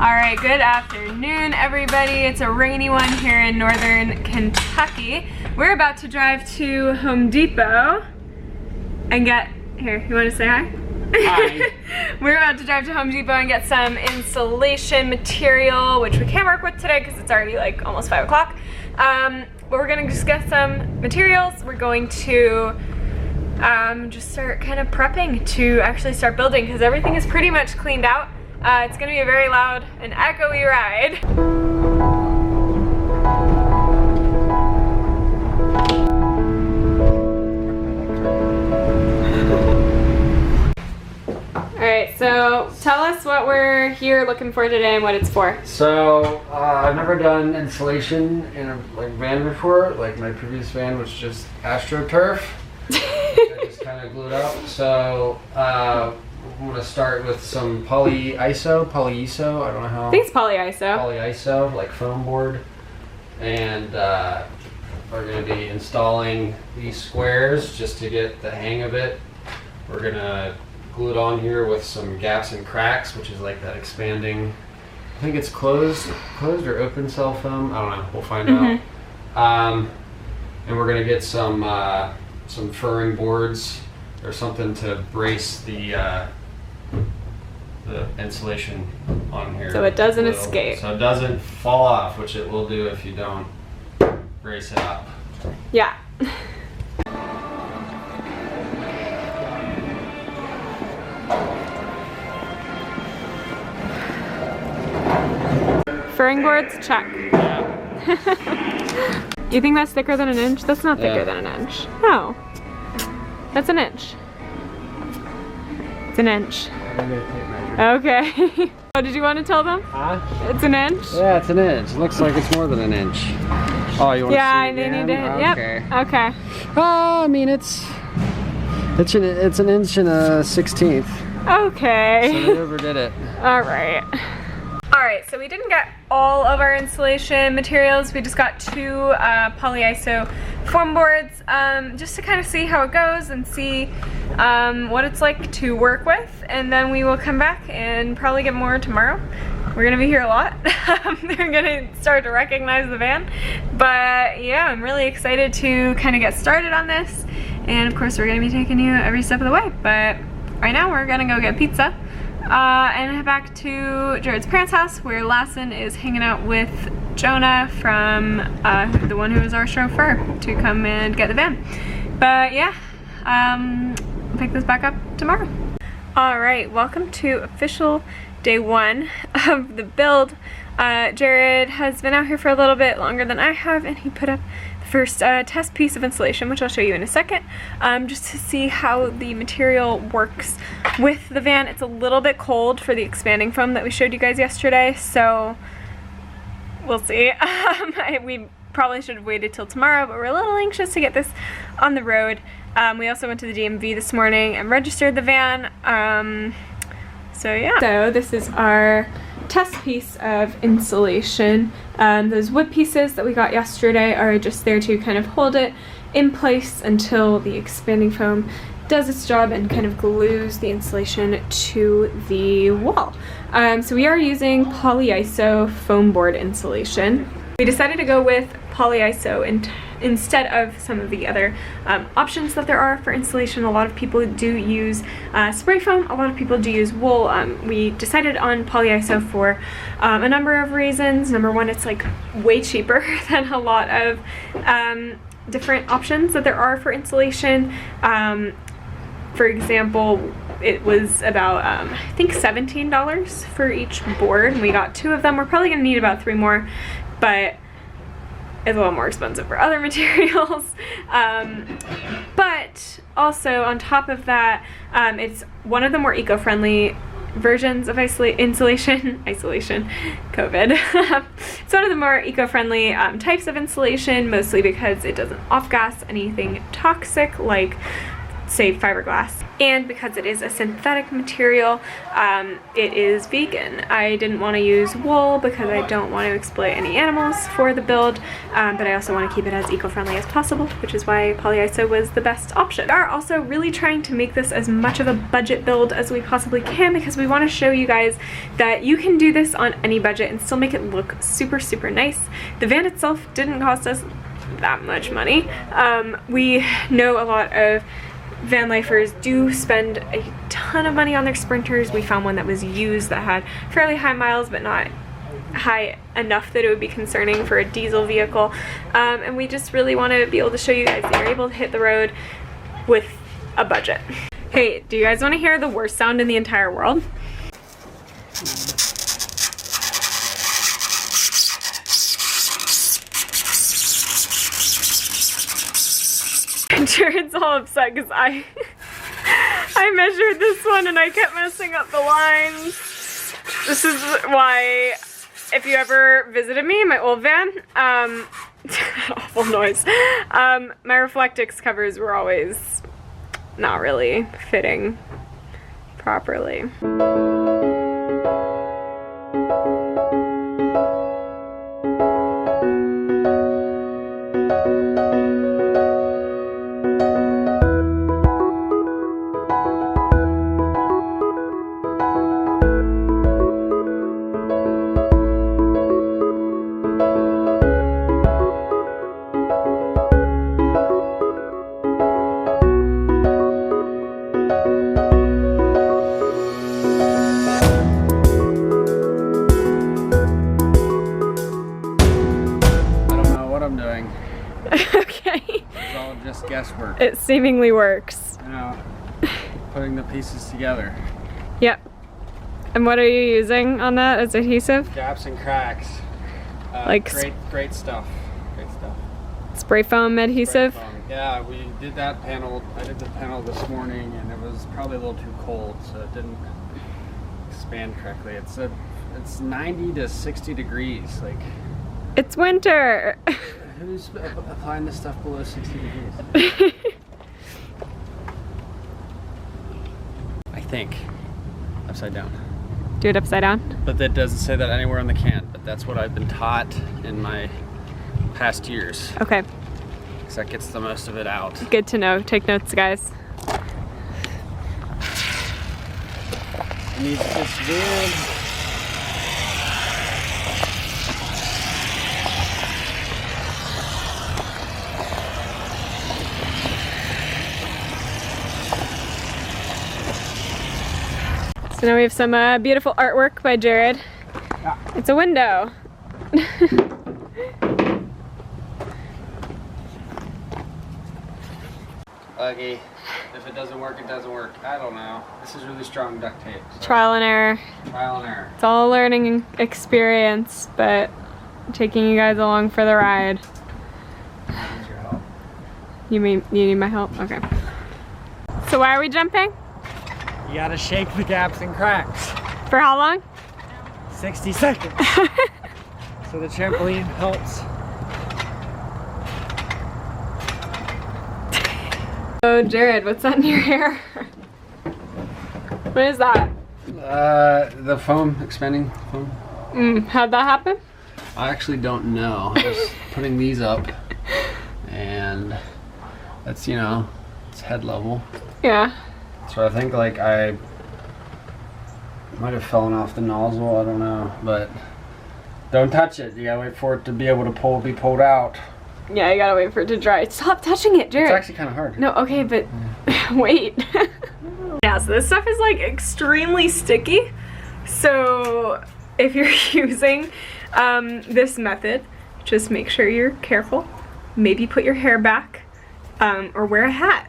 Alright, good afternoon everybody. It's a rainy one here in northern Kentucky. We're about to drive to Home Depot and get, here, you want to say hi? Hi. We're about to drive to Home Depot and get some insulation material, which we can't work with today because it's already like almost 5 o'clock. But we're gonna just get some materials. We're going to just start kind of prepping to actually start building because everything is pretty much cleaned out. It's gonna be a very loud and echoey ride. Alright, so tell us what we're here looking for today and what it's for. So, I've never done insulation in a van before. Like my previous van was just AstroTurf. I just kind of glued up. So, I'm going to start with some polyiso, I don't know how. I think it's polyiso. Polyiso, like foam board. And we're going to be installing these squares just to get the hang of it. We're going to glue it on here with some gaps and cracks, which is like that expanding, I think it's closed or open cell foam. I don't know, we'll find out. And we're going to get some furring boards or something to brace the insulation on here. So it doesn't escape. So it doesn't fall off, which it will do if you don't brace it up. Yeah. Furring boards, check. Yeah. You think that's thicker than an inch? That's not thicker than an inch. No. That's an inch. It's an inch. I'm gonna tape measure. Okay. Oh, did you want to tell them? Huh? It's an inch? Yeah, it's an inch. It looks like it's more than an inch. Oh, you want to see it they again? need to. Okay. Yep. Okay. I mean, it's an inch and a 1/16. Okay. So they overdid it. All right. Alright, so we didn't get all of our insulation materials. We just got 2 polyiso foam boards just to kind of see how it goes and see what it's like to work with. And then we will come back and probably get more tomorrow. We're going to be here a lot. They're going to start to recognize the van. But yeah, I'm really excited to kind of get started on this. And of course, we're going to be taking you every step of the way. But right now, we're going to go get pizza. And head back to Jared's parents' house where Lassen is hanging out with Jonah from the one who was our chauffeur to come and get the van. But yeah, pick this back up tomorrow. Alright, welcome to official day 1 of the build. Jared has been out here for a little bit longer than I have, and he put up first test piece of insulation, which I'll show you in a second, just to see how the material works with the van. It's a little bit cold for the expanding foam that we showed you guys yesterday, so we'll see. We probably should have waited till tomorrow, but we're a little anxious to get this on the road. We also went to the DMV this morning and registered the van. So yeah. So this is our test piece of insulation. Those wood pieces that we got yesterday are just there to kind of hold it in place until the expanding foam does its job and kind of glues the insulation to the wall. So we are using polyiso foam board insulation. We decided to go with polyiso instead of some of the other options that there are for insulation. A lot of people do use spray foam, a lot of people do use wool. We decided on polyiso for a number of reasons. Number one, it's like way cheaper than a lot of different options that there are for insulation. For example, it was about I think $17 for each board, and we got 2 of them. We're probably gonna need about 3 more, but it's a little more expensive for other materials. But also on top of that, it's one of the more eco-friendly versions of insulation, COVID. It's one of the more eco-friendly types of insulation, mostly because it doesn't off-gas anything toxic like save fiberglass. And because it is a synthetic material, it is vegan. I didn't want to use wool because I don't want to exploit any animals for the build, but I also want to keep it as eco-friendly as possible, which is why polyiso was the best option. We are also really trying to make this as much of a budget build as we possibly can because we want to show you guys that you can do this on any budget and still make it look super, super nice. The van itself didn't cost us that much money. We know a lot of van lifers do spend a ton of money on their sprinters. We found one that was used that had fairly high miles but not high enough that it would be concerning for a diesel vehicle, and we just really want to be able to show you guys that you're able to hit the road with a budget. Hey, do you guys want to hear the worst sound in the entire world? Jared's all upset because I measured this one and I kept messing up the lines. This is why, if you ever visited me in my old van, awful noise, my Reflectix covers were always not really fitting properly. Guesswork. It seemingly works. You know, putting the pieces together. Yep. And what are you using on that as adhesive? Gaps and cracks. Like great stuff. Great stuff. Spray foam adhesive? Spray foam. Yeah, we did that panel. I did the panel this morning, and it was probably a little too cold, so it didn't expand correctly. It's 90 to 60 degrees. Like. It's winter. Who's applying this stuff below 60 degrees? I think. Upside down. Do it upside down? But that doesn't say that anywhere on the can, but that's what I've been taught in my past years. Okay. Because that gets the most of it out. Good to know. Take notes, guys. It needs this weird. So now we have some beautiful artwork by Jared. Yeah. It's a window. Okay, if it doesn't work, it doesn't work. I don't know. This is really strong duct tape. So. Trial and error. Trial and error. It's all a learning experience, but I'm taking you guys along for the ride. I need your help. You need my help? Okay. So why are we jumping? You gotta shake the gaps and cracks. For how long? 60 seconds. So the trampoline helps. Oh, Jared, what's that in your hair? What is that? The foam, expanding foam. How'd that happen? I actually don't know. I was putting these up, and that's, you know, it's head level. Yeah. So I think like I might have fallen off the nozzle, I don't know, but don't touch it. You gotta wait for it to be able to be pulled out. Yeah, you gotta wait for it to dry. Stop touching it, Jared. It's actually kind of hard. No, okay, but wait. Yeah, so this stuff is like extremely sticky. So if you're using this method, just make sure you're careful. Maybe put your hair back or wear a hat.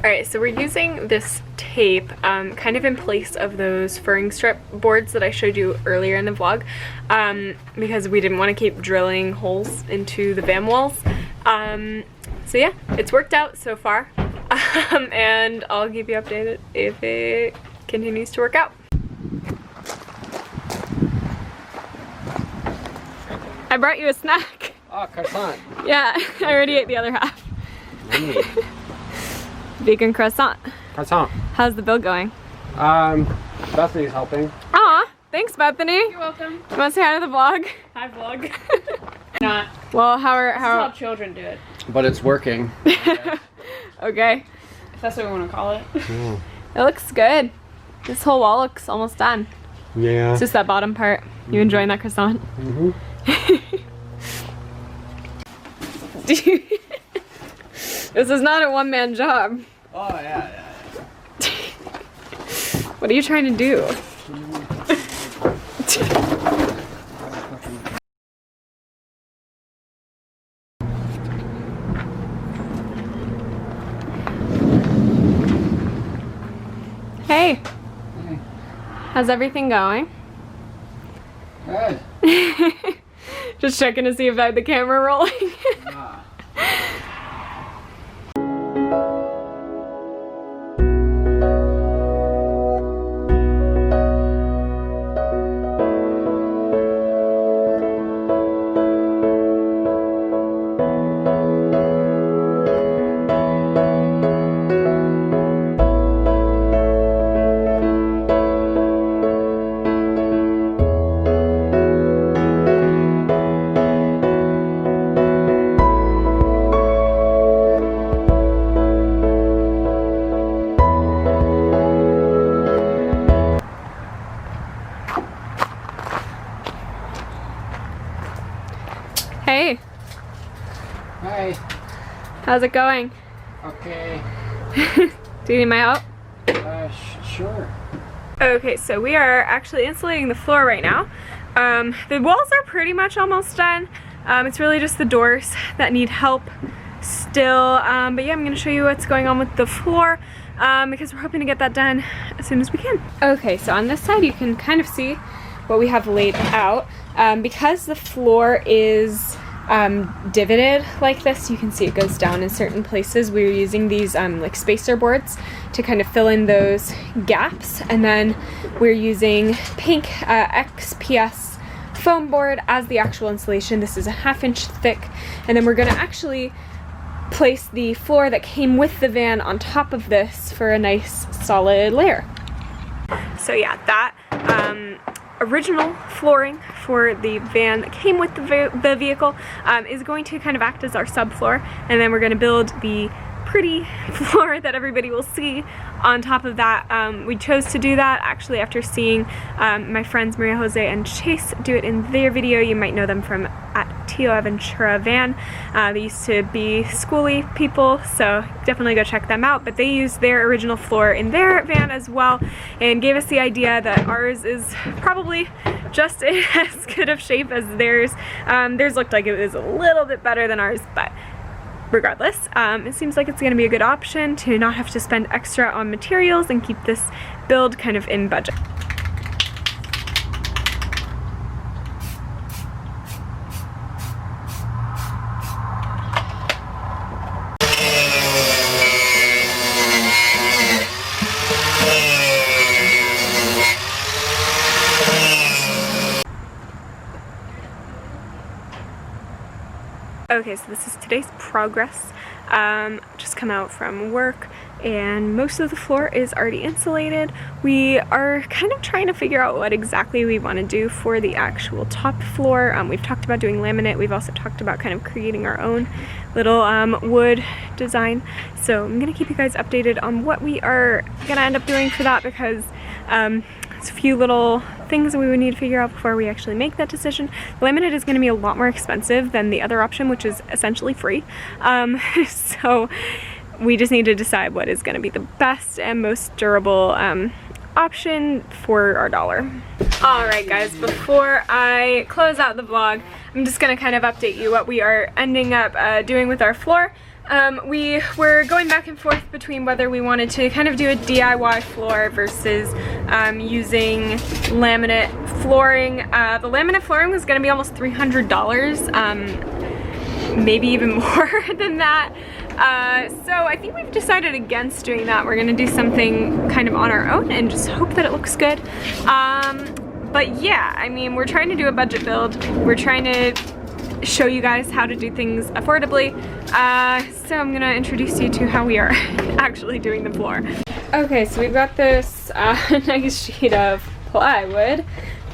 Alright, so we're using this tape kind of in place of those furring strip boards that I showed you earlier in the vlog, because we didn't want to keep drilling holes into the van walls. So yeah, it's worked out so far, and I'll keep you updated if it continues to work out. I brought you a snack. Oh, croissant. Yeah, I already ate the other half. Vegan croissant. Croissant. How's the build going? Bethany's helping. Aw, thanks Bethany. You're welcome. You want to say hi to the vlog? Hi vlog. Not. Well, This is how children do it. But it's working. Okay. If that's what we want to call it. It looks good. This whole wall looks almost done. Yeah. It's just that bottom part. You enjoying that croissant? Mm-hmm. This is not a one-man job. Oh, yeah. What are you trying to do? Hey. How's everything going? Good. Just checking to see if I had the camera rolling. Hey, Hi. how's it going? Okay. Do you need my help? Sure. Okay, so we are actually insulating the floor right now. The walls are pretty much almost done. It's really just the doors that need help still. But yeah, I'm gonna show you what's going on with the floor because we're hoping to get that done as soon as we can. Okay, so on this side you can kind of see what we have laid out. Because the floor is divoted like this, you can see it goes down in certain places. We're using these like spacer boards to kind of fill in those gaps, and then we're using pink XPS foam board as the actual insulation. This is a 1/2 inch thick, and then we're gonna actually place the floor that came with the van on top of this for a nice solid layer. So yeah, that original flooring for the van that came with the vehicle is going to kind of act as our subfloor, and then we're going to build the pretty floor that everybody will see on top of that. We chose to do that actually after seeing my friends Maria Jose and Chase do it in their video. You might know them from at Tio Aventura Van. They used to be schooly people, so definitely go check them out. But they used their original floor in their van as well, and gave us the idea that ours is probably just in as good of shape as theirs. Theirs looked like it was a little bit better than ours, but regardless, it seems like it's going to be a good option to not have to spend extra on materials and keep this build kind of in budget. Okay, so this is today's progress. Just come out from work, and most of the floor is already insulated. We are kind of trying to figure out what exactly we want to do for the actual top floor. We've talked about doing laminate. We've also talked about kind of creating our own little wood design. So I'm gonna keep you guys updated on what we are gonna end up doing for that, because it's a few little things that we would need to figure out before we actually make that decision. Laminate is going to be a lot more expensive than the other option, which is essentially free. So we just need to decide what is going to be the best and most durable option for our dollar. Alright guys, before I close out the vlog, I'm just going to kind of update you what we are ending up doing with our floor. We were going back and forth between whether we wanted to kind of do a DIY floor versus using laminate flooring. The laminate flooring was going to be almost $300, maybe even more than that. So I think we've decided against doing that. We're going to do something kind of on our own and just hope that it looks good. But yeah, I mean, we're trying to do a budget build. We're trying to show you guys how to do things affordably. So I'm gonna introduce you to how we are actually doing the floor. Okay, so we've got this nice sheet of plywood.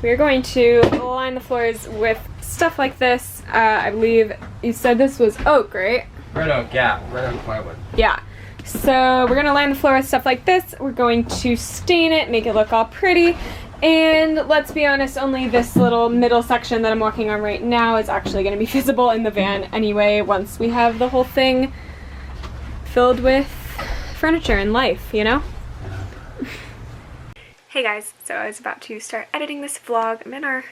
We're going to line the floors with stuff like this. I believe you said this was oak, right? Red oak, yeah, red oak plywood. Yeah. So we're gonna line the floor with stuff like this. We're going to stain it, make it look all pretty. And let's be honest, only this little middle section that I'm walking on right now is actually going to be visible in the van anyway, once we have the whole thing filled with furniture and life, you know? Hey guys, so I was about to start editing this vlog. I'm in our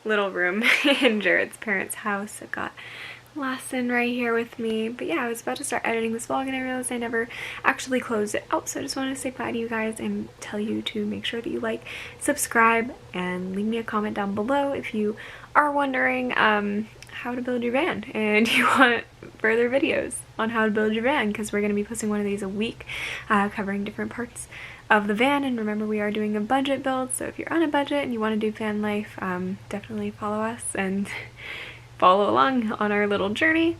little room in Jared's parents' house. I've got Lassen right here with me. But yeah, I was about to start editing this vlog and I realized I never actually closed it out. So I just wanted to say bye to you guys and tell you to make sure that you like, subscribe, and leave me a comment down below if you are wondering how to build your van and you want further videos on how to build your van, because we're going to be posting one of these a week covering different parts of the van. And remember, we are doing a budget build, so if you're on a budget and you want to do van life, definitely follow us and follow along on our little journey.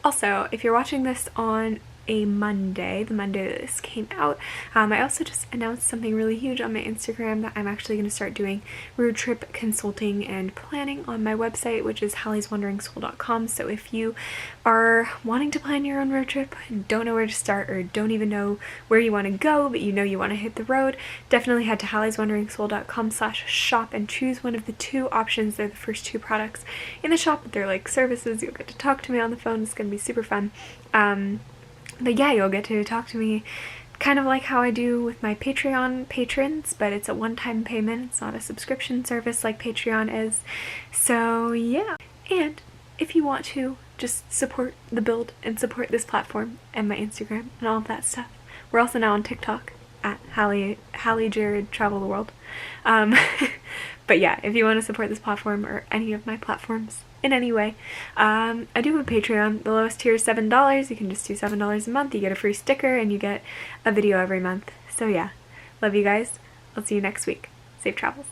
Also, if you're watching this on a Monday, the Monday that this came out, I also just announced something really huge on my Instagram that I'm actually going to start doing road trip consulting and planning on my website, which is hallieswanderingschool.com. So if you are wanting to plan your own road trip and don't know where to start or don't even know where you want to go, but you know you want to hit the road, definitely head to hallieswanderingschool.com/shop and choose one of the two options. They're the first two products in the shop. They're like services. You'll get to talk to me on the phone. It's going to be super fun. But yeah, you'll get to talk to me kind of like how I do with my Patreon patrons, but it's a one-time payment. It's not a subscription service like Patreon is. So yeah. And if you want to just support the build and support this platform and my Instagram and all of that stuff, we're also now on TikTok at Hallie Jared Travel the World. But yeah, if you want to support this platform or any of my platforms in any way, I do have a Patreon. The lowest tier is $7. You can just do $7 a month. You get a free sticker and you get a video every month. So yeah, love you guys. I'll see you next week. Safe travels.